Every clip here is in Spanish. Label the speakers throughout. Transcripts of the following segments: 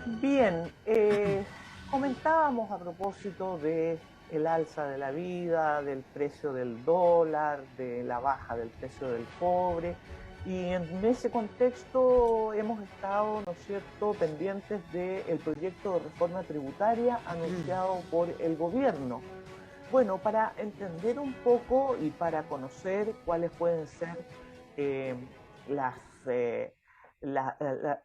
Speaker 1: Bien, comentábamos a propósito de el alza de la vida, del precio del dólar, de la baja del precio del cobre, y en ese contexto hemos estado, ¿no es cierto?, pendientes del proyecto de reforma tributaria anunciado por el gobierno. Bueno, para entender un poco y para conocer cuáles pueden ser eh, las,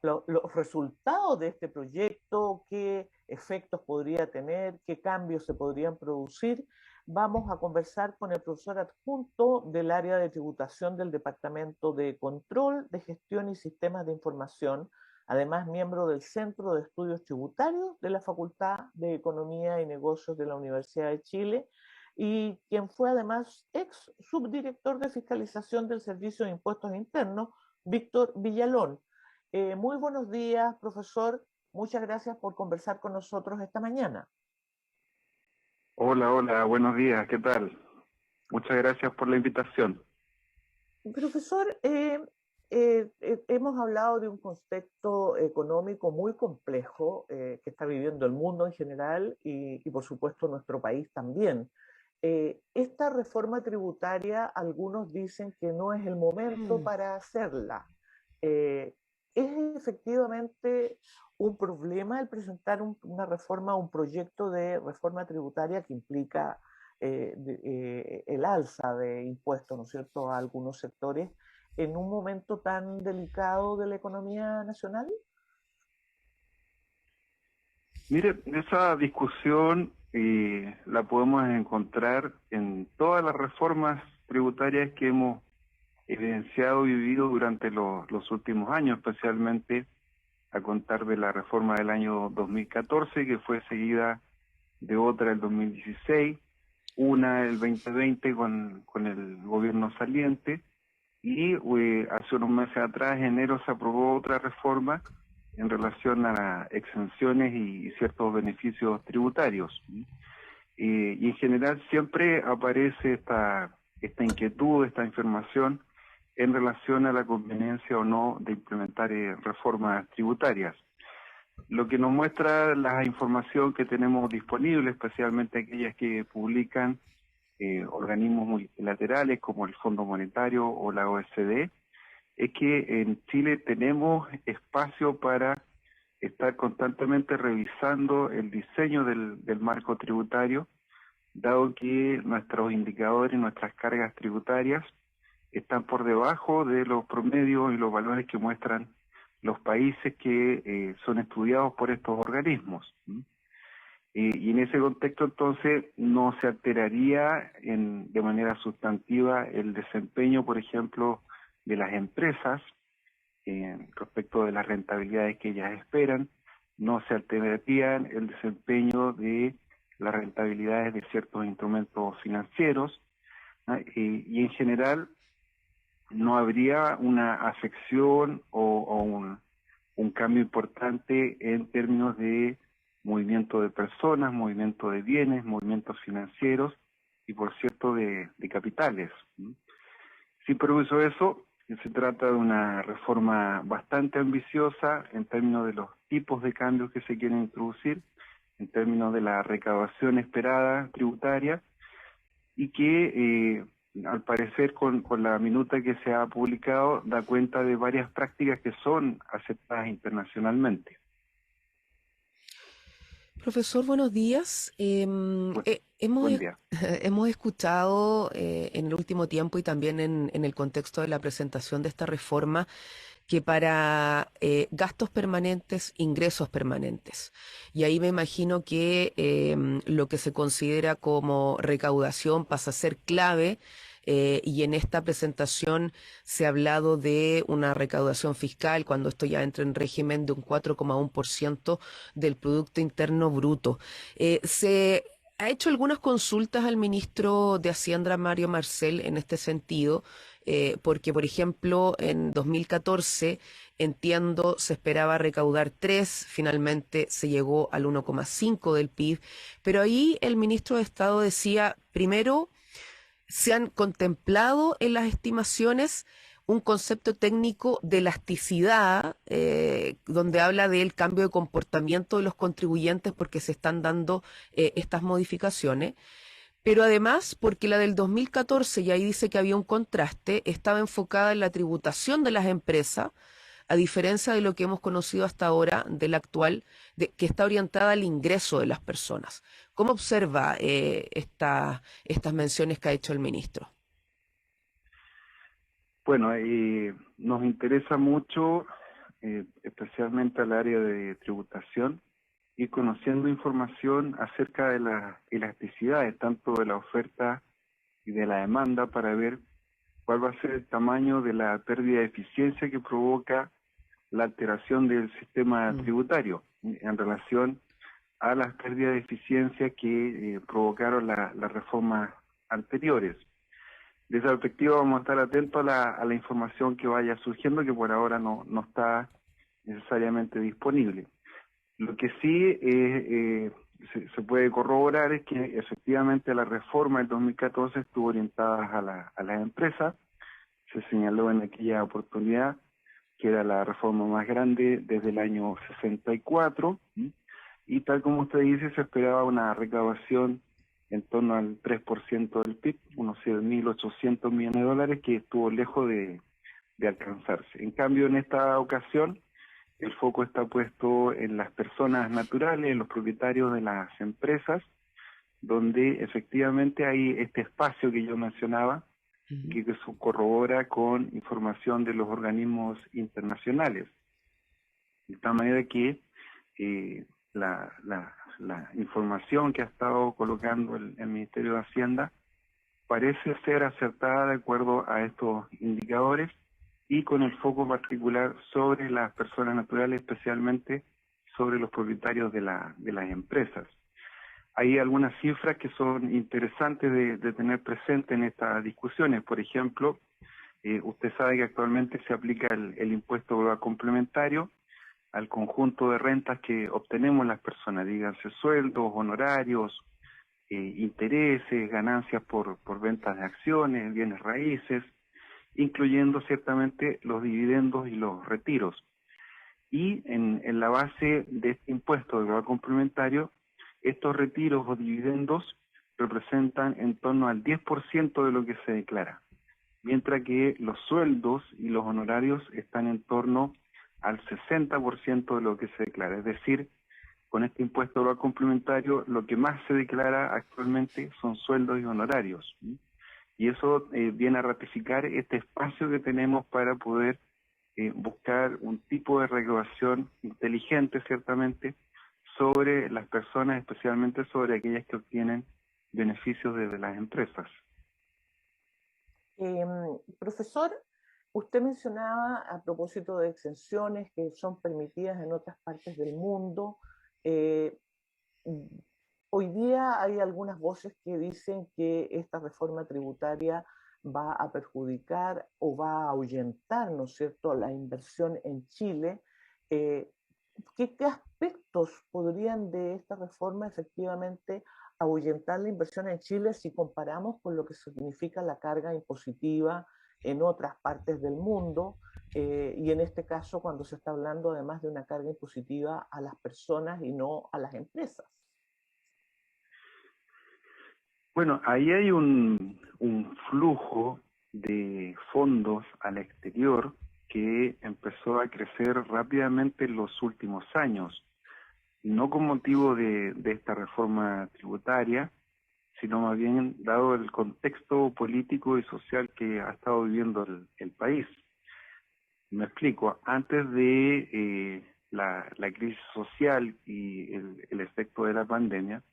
Speaker 1: los resultados de este proyecto, qué efectos podría tener, qué cambios se podrían producir, vamos a conversar con el profesor adjunto del área de tributación del Departamento de Control, de Gestión y Sistemas de Información, además miembro del Centro de Estudios Tributarios de la Facultad de Economía y Negocios de la Universidad de Chile, y quien fue además ex subdirector de fiscalización del Servicio de Impuestos Internos, Víctor Villalón. Muy buenos días, profesor. Muchas gracias por conversar con nosotros esta mañana.
Speaker 2: Hola, hola, buenos días, ¿qué tal? Muchas gracias por la invitación.
Speaker 1: Profesor, hemos hablado de un contexto económico muy complejo que está viviendo el mundo en general y por supuesto nuestro país también. Esta reforma tributaria, algunos dicen que no es el momento
Speaker 3: Mm.
Speaker 1: para hacerla. Eh, ¿Es efectivamente un problema el presentar una reforma, un proyecto de reforma tributaria que implica el alza de impuestos, ¿no es cierto?, a algunos sectores en un momento tan delicado de la economía nacional?
Speaker 2: Mire, esa discusión la podemos encontrar en todas las reformas tributarias que hemos evidenciado y vivido durante los últimos años, especialmente a contar de la reforma del año 2014, que fue seguida de otra el 2016, una el 2020 con el gobierno saliente, y hace unos meses atrás, en enero, se aprobó otra reforma en relación a exenciones y ciertos beneficios tributarios. Y en general siempre aparece esta inquietud, esta información en relación a la conveniencia o no de implementar reformas tributarias. Lo que nos muestra la información que tenemos disponible, especialmente aquellas que publican organismos multilaterales como el Fondo Monetario o la OECD, es que en Chile tenemos espacio para estar constantemente revisando el diseño del marco tributario, dado que nuestros indicadores, nuestras cargas tributarias están por debajo de los promedios y los valores que muestran los países que son estudiados por estos organismos. Y en ese contexto, entonces, no se alteraría de manera sustantiva el desempeño, por ejemplo, de las empresas respecto de las rentabilidades que ellas esperan, no se alteraría el desempeño de las rentabilidades de ciertos instrumentos financieros, ¿no? Y en general no habría una afección o un cambio importante en términos de movimiento de personas, movimiento de bienes, movimientos financieros y, por cierto, de capitales. Sí, profesor, eso se trata de una reforma bastante ambiciosa en términos de los tipos de cambios que se quieren introducir, en términos de la recaudación esperada tributaria y que al parecer con la minuta que se ha publicado da cuenta de varias prácticas que son aceptadas internacionalmente.
Speaker 3: Profesor, buenos días.
Speaker 2: Buen día.
Speaker 3: Hemos escuchado en el último tiempo y también en el contexto de la presentación de esta reforma que para gastos permanentes, ingresos permanentes. Y ahí me imagino que lo que se considera como recaudación pasa a ser clave. Y en esta presentación se ha hablado de una recaudación fiscal cuando esto ya entra en régimen de un 4,1% del Producto Interno Bruto. Se ha hecho algunas consultas al ministro de Hacienda, Mario Marcel, en este sentido, porque, por ejemplo, en 2014, entiendo, se esperaba recaudar 3, finalmente se llegó al 1,5 del PIB, pero ahí el ministro de Estado decía, primero, se han contemplado en las estimaciones un concepto técnico de elasticidad, donde habla del cambio de comportamiento de los contribuyentes porque se están dando estas modificaciones. Pero además, porque la del 2014, y ahí dice que había un contraste, estaba enfocada en la tributación de las empresas, a diferencia de lo que hemos conocido hasta ahora de la actual, que está orientada al ingreso de las personas. ¿Cómo observa estas menciones que ha hecho el ministro?
Speaker 2: Bueno, nos interesa mucho, especialmente al área de tributación, ir conociendo información acerca de las elasticidades, tanto de la oferta y de la demanda, para ver cuál va a ser el tamaño de la pérdida de eficiencia que provoca la alteración del sistema tributario en relación a las pérdidas de eficiencia que provocaron las reformas anteriores. De esa perspectiva vamos a estar atentos a la información que vaya surgiendo, que por ahora no está necesariamente disponible. Lo que sí se puede corroborar es que efectivamente la reforma del 2014 estuvo orientada a las empresas. Se señaló en aquella oportunidad que era la reforma más grande desde el año 64, y tal como usted dice, se esperaba una recaudación en torno al 3% del PIB, unos 7.800 millones de dólares, que estuvo lejos de alcanzarse. En cambio, en esta ocasión, el foco está puesto en las personas naturales, en los propietarios de las empresas, donde efectivamente hay este espacio que yo mencionaba, que se corrobora con información de los organismos internacionales. De tal manera que la información que ha estado colocando el Ministerio de Hacienda parece ser acertada de acuerdo a estos indicadores y con el foco particular sobre las personas naturales, especialmente sobre los propietarios de las empresas. Hay algunas cifras que son interesantes de tener presente en estas discusiones. Por ejemplo, usted sabe que actualmente se aplica el impuesto global complementario al conjunto de rentas que obtenemos las personas, díganse sueldos, honorarios, intereses, ganancias por ventas de acciones, bienes raíces, incluyendo ciertamente los dividendos y los retiros. Y en la base de este impuesto global complementario, estos retiros o dividendos representan en torno al 10% de lo que se declara, mientras que los sueldos y los honorarios están en torno al 60% de lo que se declara. Es decir, con este impuesto global complementario, lo que más se declara actualmente son sueldos y honorarios. Y eso viene a ratificar este espacio que tenemos para poder buscar un tipo de recaudación inteligente, ciertamente, sobre las personas, especialmente sobre aquellas que obtienen beneficios desde las empresas.
Speaker 1: Profesor, usted mencionaba a propósito de exenciones que son permitidas en otras partes del mundo. Hoy día hay algunas voces que dicen que esta reforma tributaria va a perjudicar o va a ahuyentar, ¿no es cierto?, la inversión en Chile. ¿Qué aspectos podrían de esta reforma efectivamente ahuyentar la inversión en Chile si comparamos con lo que significa la carga impositiva en otras partes del mundo? Y en este caso, cuando se está hablando además de una carga impositiva a las personas y no a las empresas.
Speaker 2: Bueno, ahí hay un flujo de fondos al exterior que empezó a crecer rápidamente en los últimos años, no con motivo de esta reforma tributaria, sino más bien dado el contexto político y social que ha estado viviendo el país. Me explico, antes de la crisis social y el efecto de la pandemia,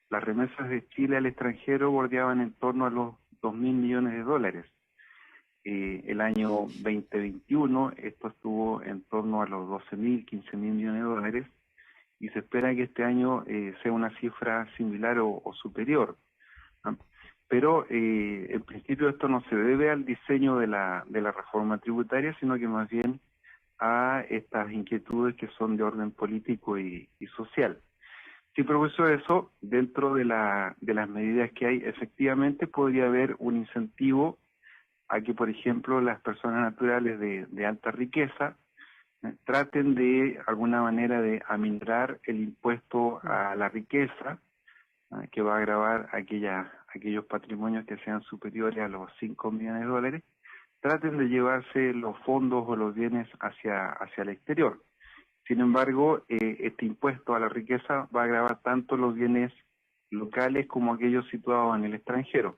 Speaker 2: las remesas de Chile al extranjero bordeaban en torno a los 2.000 millones de dólares. El año 2021 esto estuvo en torno a los 12.000, 15.000 millones de dólares, y se espera que este año sea una cifra similar o superior. ¿No? Pero en principio esto no se debe al diseño de la reforma tributaria, sino que más bien a estas inquietudes que son de orden político y social. Si propuso eso, dentro de las medidas que hay, efectivamente podría haber un incentivo a que, por ejemplo, las personas naturales de alta riqueza traten de alguna manera de aminorar el impuesto a la riqueza, que va a gravar aquellos patrimonios que sean superiores a los 5 millones de dólares, traten de llevarse los fondos o los bienes hacia el exterior. Sin embargo, este impuesto a la riqueza va a gravar tanto los bienes locales como aquellos situados en el extranjero.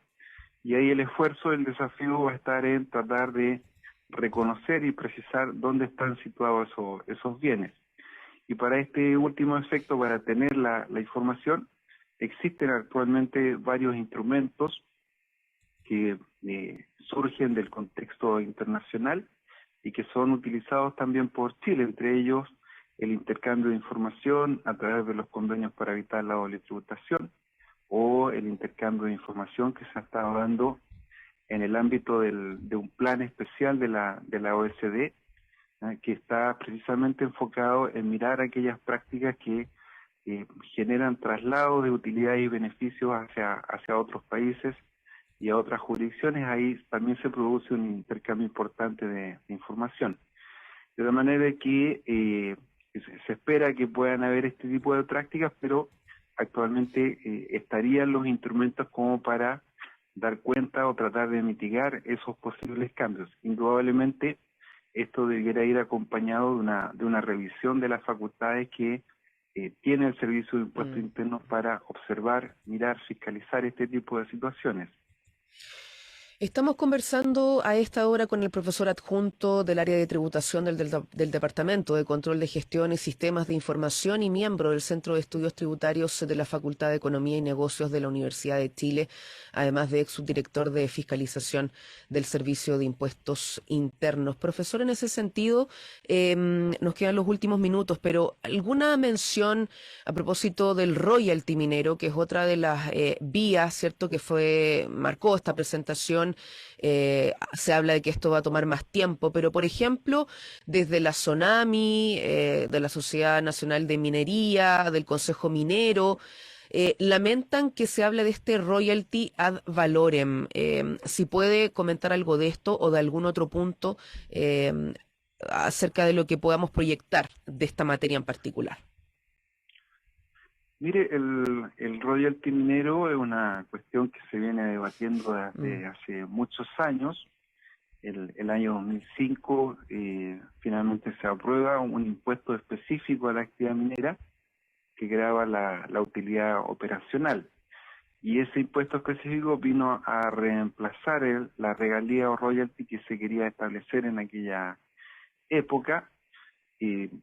Speaker 2: Y ahí el esfuerzo, el desafío va a estar en tratar de reconocer y precisar dónde están situados esos bienes. Y para este último efecto, para tener la información, existen actualmente varios instrumentos que surgen del contexto internacional y que son utilizados también por Chile, entre ellos el intercambio de información a través de los convenios para evitar la doble tributación o el intercambio de información que se ha estado dando en el ámbito de un plan especial de la OECD, que está precisamente enfocado en mirar aquellas prácticas que generan traslados de utilidades y beneficios hacia otros países y a otras jurisdicciones. Ahí también se produce un intercambio importante de información. De la manera que se espera que puedan haber este tipo de prácticas, pero actualmente estarían los instrumentos como para dar cuenta o tratar de mitigar esos posibles cambios. Indudablemente, esto debiera ir acompañado de una revisión de las facultades que tiene el Servicio de Impuestos Internos para observar, mirar, fiscalizar este tipo de situaciones.
Speaker 3: Estamos conversando a esta hora con el profesor adjunto del área de tributación del Departamento de Control de Gestión y Sistemas de Información y miembro del Centro de Estudios Tributarios de la Facultad de Economía y Negocios de la Universidad de Chile, además de ex subdirector de fiscalización del Servicio de Impuestos Internos. Profesor, en ese sentido, nos quedan los últimos minutos, pero ¿alguna mención a propósito del royalty minero, que es otra de las vías, ¿cierto?, que marcó esta presentación? Se habla de que esto va a tomar más tiempo, pero por ejemplo, desde la SONAMI, de la Sociedad Nacional de Minería, del Consejo Minero, lamentan que se hable de este royalty ad valorem. Si puede comentar algo de esto o de algún otro punto acerca de lo que podamos proyectar de esta materia en particular.
Speaker 2: Mire, el royalty minero es una cuestión que se viene debatiendo desde hace muchos años. El año 2005 finalmente se aprueba un impuesto específico a la actividad minera que grava la utilidad operacional. Y ese impuesto específico vino a reemplazar la regalía o royalty que se quería establecer en aquella época.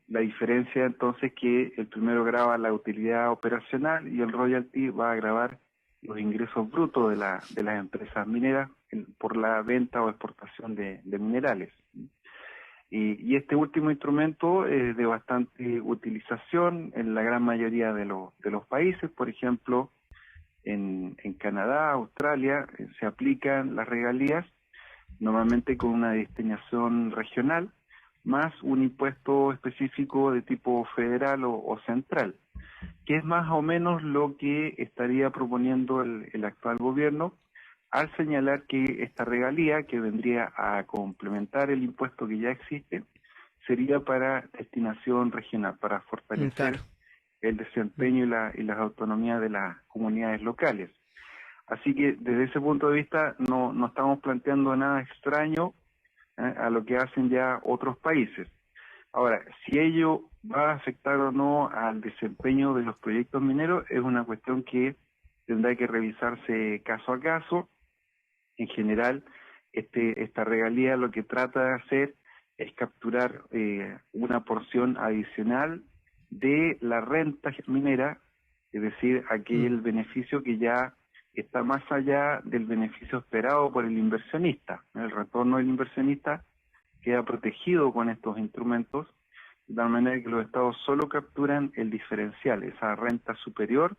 Speaker 2: La diferencia entonces es que el primero grava la utilidad operacional y el royalty va a gravar los ingresos brutos de las empresas mineras por la venta o exportación de minerales. Y este último instrumento es de bastante utilización en la gran mayoría de los países. Por ejemplo, en Canadá, Australia, se aplican las regalías normalmente con una destinación regional, más un impuesto específico de tipo federal o central, que es más o menos lo que estaría proponiendo el actual gobierno al señalar que esta regalía, que vendría a complementar el impuesto que ya existe, sería para destinación regional, para fortalecer el desempeño y las autonomías de las comunidades locales. Así que desde ese punto de vista no estamos planteando nada extraño a lo que hacen ya otros países. Ahora, si ello va a afectar o no al desempeño de los proyectos mineros es una cuestión que tendrá que revisarse caso a caso. En general, esta regalía lo que trata de hacer es capturar una porción adicional de la renta minera, es decir, aquel beneficio que ya está más allá del beneficio esperado por el inversionista. El retorno del inversionista queda protegido con estos instrumentos, de tal manera que los estados solo capturan el diferencial, esa renta superior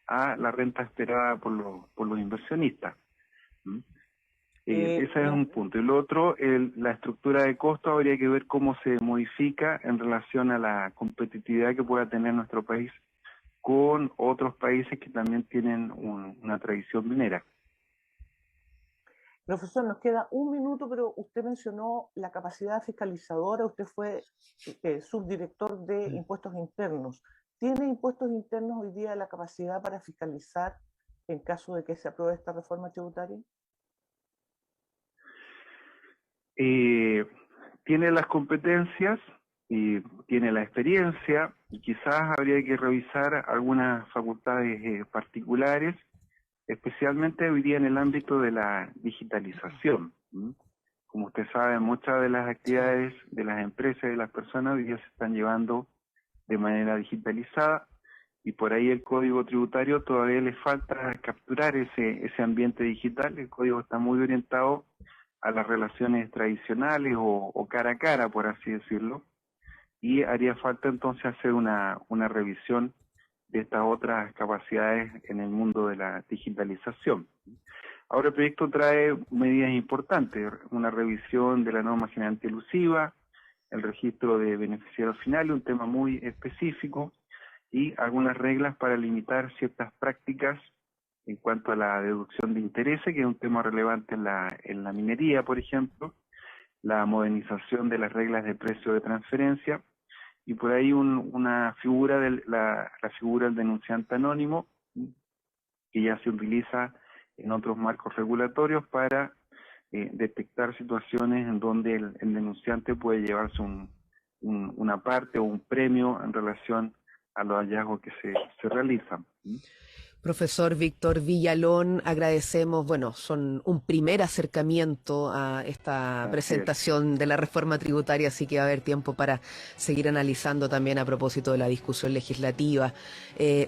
Speaker 2: a la renta esperada por los inversionistas. Ese es un punto. Y lo otro, la estructura de costo, habría que ver cómo se modifica en relación a la competitividad que pueda tener nuestro país con otros países que también tienen una tradición minera.
Speaker 1: Profesor, nos queda un minuto, pero usted mencionó la capacidad fiscalizadora, usted fue subdirector de impuestos internos. ¿Tiene impuestos internos hoy día la capacidad para fiscalizar en caso de que se apruebe esta reforma tributaria?
Speaker 2: Tiene las competencias y tiene la experiencia, y quizás habría que revisar algunas facultades particulares, especialmente hoy día en el ámbito de la digitalización. Como usted sabe, muchas de las actividades de las empresas y de las personas hoy día se están llevando de manera digitalizada, y por ahí el código tributario todavía le falta capturar ese ambiente digital. El código está muy orientado a las relaciones tradicionales o cara a cara, por así decirlo, y haría falta entonces hacer una revisión de estas otras capacidades en el mundo de la digitalización. Ahora el proyecto trae medidas importantes, una revisión de la norma general antielusiva, el registro de beneficiarios finales, un tema muy específico, y algunas reglas para limitar ciertas prácticas en cuanto a la deducción de intereses, que es un tema relevante en la minería, por ejemplo, la modernización de las reglas de precio de transferencia, y por ahí una figura la figura del denunciante anónimo, que ya se utiliza en otros marcos regulatorios para detectar situaciones en donde el denunciante puede llevarse una parte o un premio en relación a los hallazgos que se realizan.
Speaker 3: Profesor Víctor Villalón, agradecemos, son un primer acercamiento a esta presentación de la reforma tributaria, así que va a haber tiempo para seguir analizando también a propósito de la discusión legislativa.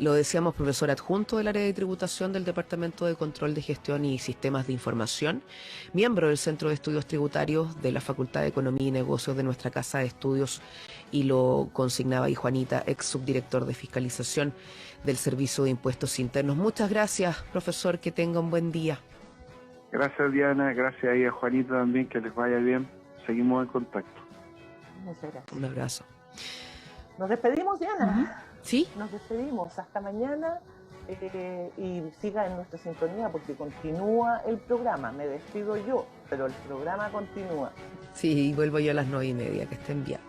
Speaker 3: Lo decíamos, profesor adjunto del área de tributación del Departamento de Control de Gestión y Sistemas de Información, miembro del Centro de Estudios Tributarios de la Facultad de Economía y Negocios de nuestra Casa de Estudios, y lo consignaba ahí Juanita, ex subdirector de Fiscalización del Servicio de Impuestos Internos. Muchas gracias, profesor, que tenga un buen día.
Speaker 2: Gracias, Diana, gracias ahí a Juanita también, que les vaya bien. Seguimos en contacto.
Speaker 1: Muchas gracias.
Speaker 3: Un abrazo.
Speaker 1: Nos despedimos, Diana.
Speaker 3: Sí.
Speaker 1: Nos despedimos. Hasta mañana. Y siga en nuestra sintonía porque continúa el programa. Me despido yo, pero el programa continúa.
Speaker 3: Sí, vuelvo yo a las 9:30. Que estén bien.